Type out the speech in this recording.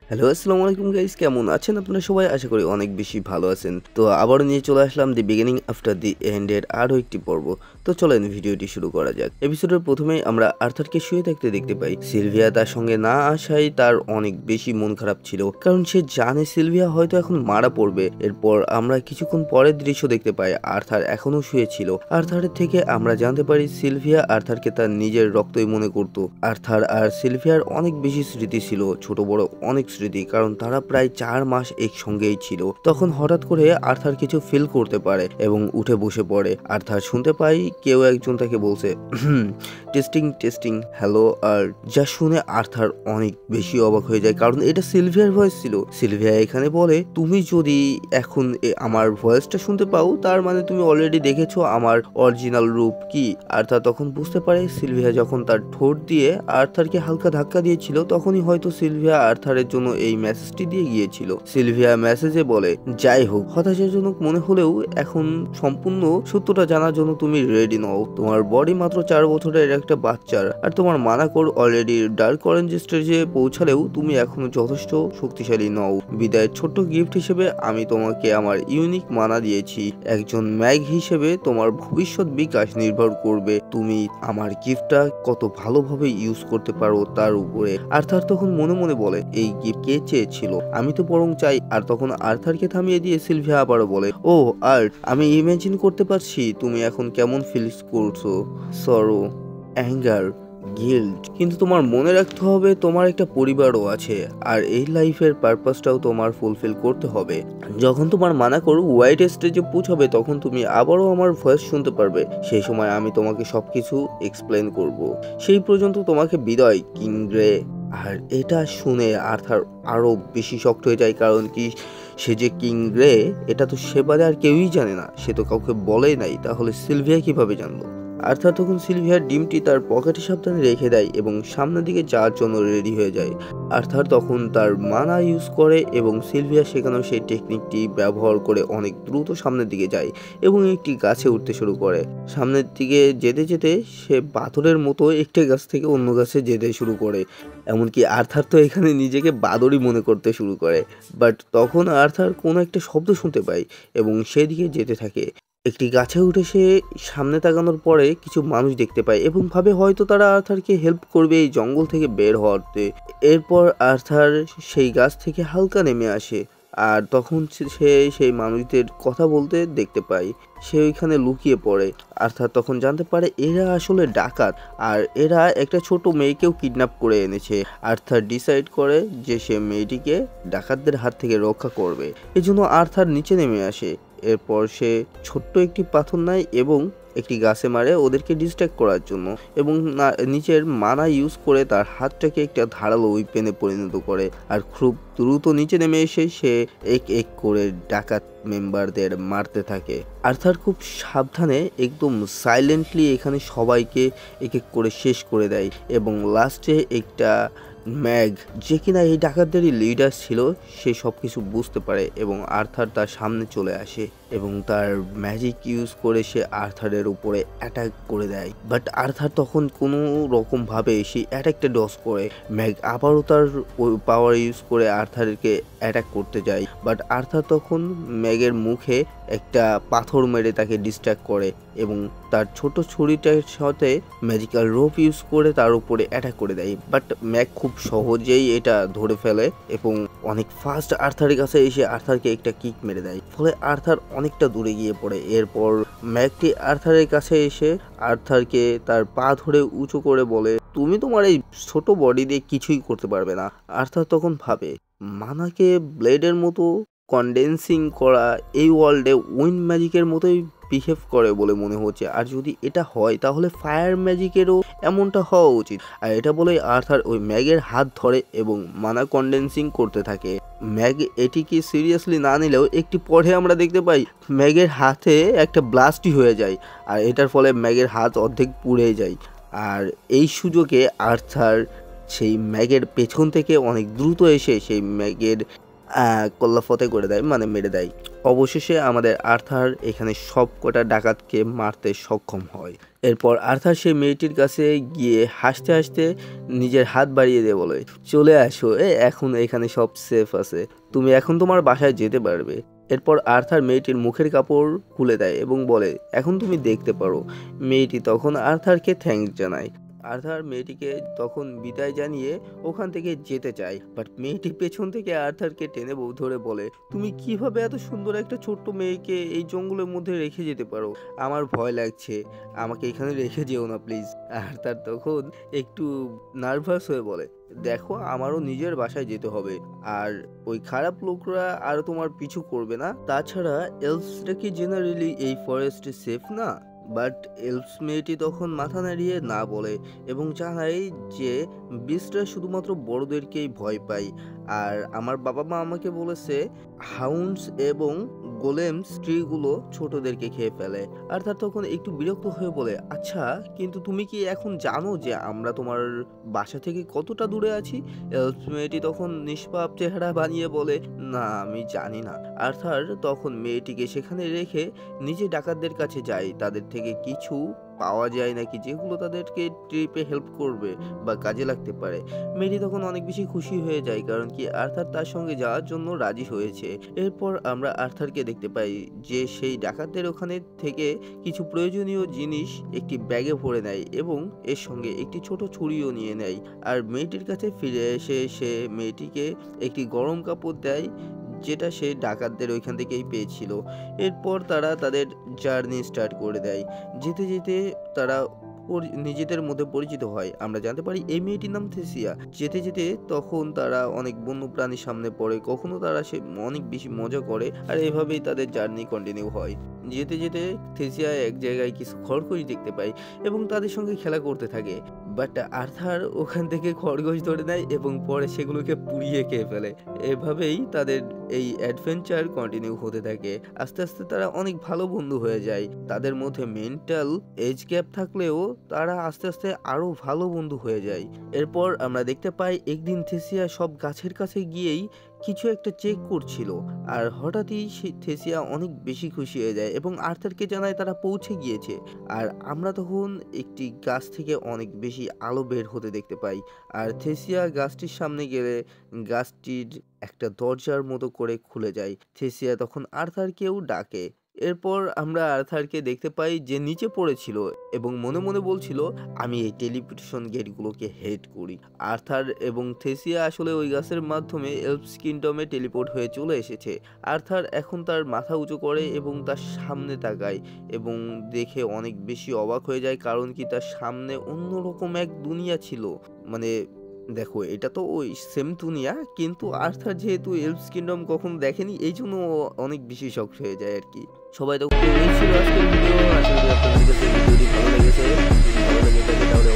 Hello আসসালামু আলাইকুম guys, কেমন আছেন আপনারা সবাই? আশা করি অনেক বেশি ভালো আছেন। তো আবারও নিয়ে চলে আসলাম দি বিগিনিং আফটার দি এন্ডের আরও একটি পর্ব। তো চলেন ভিডিওটি শুরু করা যাক। এপিসোডের প্রথমেই আমরা আর্থারকে শুয়ে থাকতে দেখতে পাই। সিলভিয়া তার সঙ্গে না আসায় তার অনেক বেশি মন খারাপ ছিল, কারণ সে জানে সিলভিয়া হয়তো এখন মারা পড়বে। এরপর আমরা কিছুক্ষণ পরের দৃশ্য দেখতে পাই, আর্থার এখনো শুয়ে ছিল। আর্থারের থেকে আমরা জানতে পারি সিলভিয়া আর্থারকে তার নিজের রক্তই মনে করত। আর্থার আর সিলভিয়ার অনেক বেশি স্মৃতি ছিল, ছোট বড় অনেক স্মৃতি, কারণ তারা প্রায় 4 মাস একসঙ্গেই ছিল। তখন হঠাৎ করে আর্থার কিছু ফিল করতে পারে এবং উঠে বসে পড়ে। আর্থার শুনতে পাই কেউ একজন তাকে বলছে টেস্টিং টেস্টিং হ্যালো, আর যা শুনে আর্থার অনেক বেশি অবাক হয়ে যায়, কারণ এটা সিলভিয়ার ভয়েস ছিল। সিলভিয়া এখানে বলে, তুমি যদি এখন আমার ভয়েসটা শুনতে পাও, তার মানে তুমি অলরেডি দেখেছো আমার অরিজিনাল রূপ কি। আর্থার তখন বুঝতে পারে সিলভিয়া যখন তার ঠোঁট দিয়ে আর্থারকে হালকা ধাক্কা দিয়েছিল, তখনই হয়তো সিলভিয়া আর্থারের জন্য এই মেসেজটি দিয়ে গিয়েছিল। সিলভিয়া মেসেজে বলে, যাই হোক, হতাশাজনক মনে হলেও এখন সম্পূর্ণ সত্যটা জানার জন্য তুমি রেডি নও। তোমার বডি মাত্র 4 বছরের একটা বাচ্চার, আর তোমার মানাকোর অলরেডি ডার্ক অরেঞ্জ স্টেজে পৌঁছালেও তুমি এখনো যথেষ্ট শক্তিশালী নও। বিদায়ের ছোট্ট গিফট হিসেবে আমি তোমাকে আমার ইউনিক মানা দিয়েছি। একজন ম্যাগ হিসেবে তোমার ভবিষ্যৎ বিকাশ নির্ভর করবে তুমি আমার গিফটটা কত ভালোভাবে ইউজ করতে পারো তার উপরে। আর্থার তখন মনে মনে বলে, এই গিফট কে চেয়েছিল? আমি তো বরং চাই। আর তখন আর্থারকে থামিয়ে দিয়ে সিলভিয়া আবারও বলে, ও আর্ট, আমি ইমাজিন করতে পারছি তুমি এখন কেমন ফিল করছো। সরো, অ্যাঙ্গার, গিল্ট, কিন্তু তোমার মনে রাখতে হবে তোমার একটা পরিবারও আছে, আর এই লাইফের পারপাসটাও তোমার ফুলফিল করতে হবে। যখন তোমার মানাকোর হোয়াইট স্টেজে পৌঁছাবে, তখন তুমি আবারও আমার ভয়েস শুনতে পারবে। সেই সময় আমি তোমাকে সবকিছু এক্সপ্লেন করব। সেই পর্যন্ত তোমাকে বিদায়, কিং গ্রে। আর এটা শুনে আর্থার আরো বেশি শক্ত হয়ে যায়, কারণ কি, সে যে কিং গ্রে এটা তো সে বাদে আর কেউই জানে না, সে তো কাউকে বলেই নাই। তাহলে সিলভিয়া কিভাবে জানলো? আর্থার তখন সিলভিয়ার ডিমটি তার পকেটে সাবধানে রেখে দেয় এবং সামনের দিকে যাওয়ার জন্য রেডি হয়ে যায়। আর্থার তখন তার মানা ইউজ করে এবং সিলভিয়া সেখানেও সেই টেকনিকটি ব্যবহার করে অনেক দ্রুত সামনের দিকে যায় এবং একটি গাছে উঠতে শুরু করে। সামনের দিকে যেতে যেতে সে পাথরের মতো একটি গাছ থেকে অন্য গাছে যেতে শুরু করে। এমনকি আর্থার তো এখানে নিজেকে বাদরই মনে করতে শুরু করে। বাট তখন আর্থার কোনো একটা শব্দ শুনতে পায় এবং সেদিকে যেতে থাকে। একটি গাছে উঠে সে সামনে তাকানোর পরে কিছু মানুষ দেখতে পায় এবং ভাবে হয়তো তারা আর্থারকে হেল্প করবে এই জঙ্গল থেকে বের হওয়াতে। এরপর আর্থার সেই গাছ থেকে হালকা নেমে আসে, আর তখন সে সেই মানুষদের কথা বলতে দেখতে পায়। সে ওইখানে লুকিয়ে পড়ে। আর্থার তখন জানতে পারে এরা আসলে ডাকাত, আর এরা একটা ছোট মেয়েকেও কিডন্যাপ করে এনেছে। আর্থার ডিসাইড করে যে সে মেয়েটিকে ডাকাতদের হাত থেকে রক্ষা করবে। এজন্য আর্থার নিচে নেমে আসে। এরপর সে ছোট্ট একটি পাথর নেয় এবং একটি গাছে মারে ওদেরকে ডিস্ট্র্যাক্ট করার জন্য, এবং নিচের মানা ইউজ করে তার হাতটাকে একটা ধারালো উইপেনে পরিণত করে। আর খুব দ্রুত নিচে নেমে এসে সে এক এক করে ডাকাত মেম্বারদের মারতে থাকে। আর্থার খুব সাবধানে একদম সাইলেন্টলি এখানে সবাইকে এক এক করে শেষ করে দেয় এবং লাস্টে একটা ম্যাগ, যে কিনা এই ডাকাতদেরই লিডার ছিল, সে সব কিছু বুঝতে পারে এবং আর্থার তার সামনে চলে আসে এবং তার ম্যাজিক ইউজ করে সে আর্থারের উপরে অ্যাটাক করে দেয়। বাট আর্থার তখন কোনো রকম ভাবে সেই অ্যাটাকটা ডজ করে। ম্যাগ আবারও তার পাওয়ার ইউজ করে আর্থারকে অ্যাটাক করতে যায়, বাট আর্থার তখন ম্যাগের মুখে একটা পাথর মেরে তাকে ডিস্ট্র্যাক্ট করে এবং তার ছোট ছুরিটার সাথে ম্যাজিক্যাল রোপ ইউজ করে তার উপরে অ্যাটাক করে দেয়। বাট ম্যাগ খুব সহজেই এটা ধরে ফেলে এবং অনেক ফাস্ট আর্থারের কাছে এসে আর্থারকে একটা কিক মেরে দেয়, ফলে আর্থার অনেকটা দূরে গিয়ে পড়ে। এরপর ম্যাগটি আর্থারের কাছে এসে আর্থারকে তার পা ধরে উঁচু করে বলে, তুমি তোমার এই ছোট বডি দিয়ে কিছুই করতে পারবে না। আর্থার তখন ভাবে, মানাকে ব্লেডের মতো কন্ডেন্সিং করা এই ওয়ার্ল্ডে উইন্ড ম্যাজিকের মতোই বিহেভ করে বলে মনে হচ্ছে, আর যদি এটা হয় তাহলে ফায়ার ম্যাজিকেরও এমনটা হওয়া উচিত। আর এটা বলে আর্থার ওই ম্যাগের হাত ধরে এবং মানা কন্ডেন্সিং করতে থাকে। ম্যাগ এটিকে সিরিয়াসলি না নিলেও একটি পরে আমরা দেখতে পাই ম্যাগের হাতে একটা ব্লাস্টই হয়ে যায়, আর এটার ফলে ম্যাগের হাত অর্ধেক পুড়ে যায়। আর এই সুযোগে আর্থার সেই ম্যাগের পেছন থেকে অনেক দ্রুত এসে সেই ম্যাগের কল্লাফতে করে দেয়, মানে মেরে দেয়। অবশেষে আমাদের আর্থার এখানে সব কটা ডাকাতকে মারতে সক্ষম হয়। এরপর আর্থার সেই মেয়েটির কাছে গিয়ে হাসতে হাসতে নিজের হাত বাড়িয়ে দিয়ে বলে, চলে আসো, এখন এখানে সব সেফ আছে, তুমি এখন তোমার বাসায় যেতে পারবে। এরপর আর্থার মেয়েটির মুখের কাপড় খুলে দেয় এবং বলে, এখন তুমি দেখতে পারো। মেয়েটি তখন আর্থারকে থ্যাঙ্কস জানায়। আর্থার মেয়েটিকে তখন বিদায় জানিয়ে ওখান থেকে যেতে চায়, বাট মেয়েটি পেছন থেকে আর্থারকে টেনে ধরে বলে, তুমি কিভাবে এত সুন্দর একটা ছোট্ট মেয়েকে এই জঙ্গলের মধ্যে রেখে যেতে পারো? আমার ভয় লাগছে, আমাকে এখানে রেখে যেও না প্লিজ। আর্থার তখন একটু নার্ভাস হয়ে বলে, দেখো আমারও নিজের বাসায় যেতে হবে, আর ওই খারাপ লোকরা আর তোমার পিছু করবে না। তাছাড়া এলসটা কি জেনারেলি এই ফরেস্টে সেফ না? বাট এলস মেয়েটি তখন মাথা নাড়িয়ে না বলে এবং জানায় যে বিস্টরা শুধুমাত্র বড়দেরকেই ভয় পায়, আর আমার বাবা মা আমাকে বলেছে হাউন্ডস এবং গোলেমস ট্রিগুলো ছোটদেরকে খেয়ে ফেলে। আর তার তখন একটু বিরক্ত হয়ে বলে, আচ্ছা কিন্তু তুমি কি এখন জানো যে আমরা তোমার বাসা থেকে কতটা দূরে আছি? এলস মেয়েটি তখন নিষ্পাপ চেহারা বানিয়ে বলে, না আমি জানি না। আর্থার তখন মেয়েটিকে সেখানে রেখে নিজে ডাকাতদের কাছে যায়, তাদের থেকে কিছু পাওয়া যায় নাকি যেগুলো তাদেরকে ট্রিপে হেল্প করবে বা কাজে লাগতে পারে। মেয়েটি তখন অনেক বেশি খুশি হয়ে যায়, কারণ কি আর্থার তার সঙ্গে যাওয়ার জন্য রাজি হয়েছে। এরপর আমরা আর্থারকে দেখতে পাই যে সেই ডাকাতদের ওখানে থেকে কিছু প্রয়োজনীয় জিনিস একটি ব্যাগে ভরে নেয় এবং এর সঙ্গে একটি ছোট ছুরিও নিয়ে নেয়। আর মেয়েটির কাছে ফিরে এসে সে মেয়েটিকে একটি গরম কাপড় দেয়, যেটা সে ডাকাতদের ওইখান থেকেই পেয়েছিল। এরপর তারা তাদের জার্নি স্টার্ট করে দেয়। যেতে যেতে তারা নিজেদের মধ্যে পরিচিত হয়। আমরা জানতে পারি এই মেয়েটির নাম থেসিয়া। যেতে যেতে তখন তারা অনেক বন্য প্রাণীর সামনে পড়ে, কখনো তারা সে অনেক বেশি মজা করে, আর এভাবেই তাদের জার্নি কন্টিনিউ হয়। যেতে যেতে থেসিয়া এক জায়গায় কিছু খরগোশ দেখতে পায় এবং তাদের সঙ্গে খেলা করতে থাকে, বাট আর্থার ওখান থেকে খরগোশ ধরে নেয় এবং পরে সেগুলোকে পুড়িয়ে খেয়ে ফেলে। এভাবেই তাদের এই অ্যাডভেঞ্চার কন্টিনিউ হতে থাকে। আস্তে আস্তে তারা অনেক ভালো বন্ধু হয়ে যায়। তাদের মধ্যে মেন্টাল এজ গ্যাপ থাকলেও তারা আস্তে আস্তে আরো ভালো বন্ধু হয়ে যায়। এরপর আমরা দেখতে পাই একদিন থেসিয়া সব গাছের কাছে গিয়েই কিছু একটা চেক করছিল, আর হঠাৎই থেসিয়া অনেক বেশি খুশি হয়ে যায় এবং আর্থারকে জানায় তারা পৌঁছে গিয়েছে। আর আমরা তখন একটি গাছ থেকে অনেক বেশি আলো বের হতে দেখতে পাই, আর থেসিয়া গাছটির সামনে গেলে গাছটির একটা দরজার মতো করে খুলে যায়। থেসিয়া তখন আর্থারকেও ডাকে। এরপর আমরা আর্থারকে দেখতে পাই যে নিচে পড়েছিল এবং মনে মনে বলছিল, আমি এই টেলিপোর্টেশন গেটগুলোকে হেট করি। আর্থার এবং থেসিয়া আসলে ওই গাছের মাধ্যমে এলফস কিংডমে টেলিপোর্ট হয়ে চলে এসেছে। আর্থার এখন তার মাথা উঁচু করে এবং তার সামনে তাকায় এবং দেখে অনেক বেশি অবাক হয়ে যায়, কারণ কি তার সামনে অন্যরকম এক দুনিয়া ছিল। মানে দেখো, এটা তো ওই সেম দুনিয়া, কিন্তু আর্থার যেহেতু এলফস কিংডম কখনো দেখেনি, এই জন্য অনেক বেশি শক হয়ে যায় আর কি। সবাই তো এই ছিল আজকের ভিডিও। আশা করি আপনাদের কাছে ভিডিওটি ভালো লেগেছে। যদি ভালো লেগে থাকে তাহলে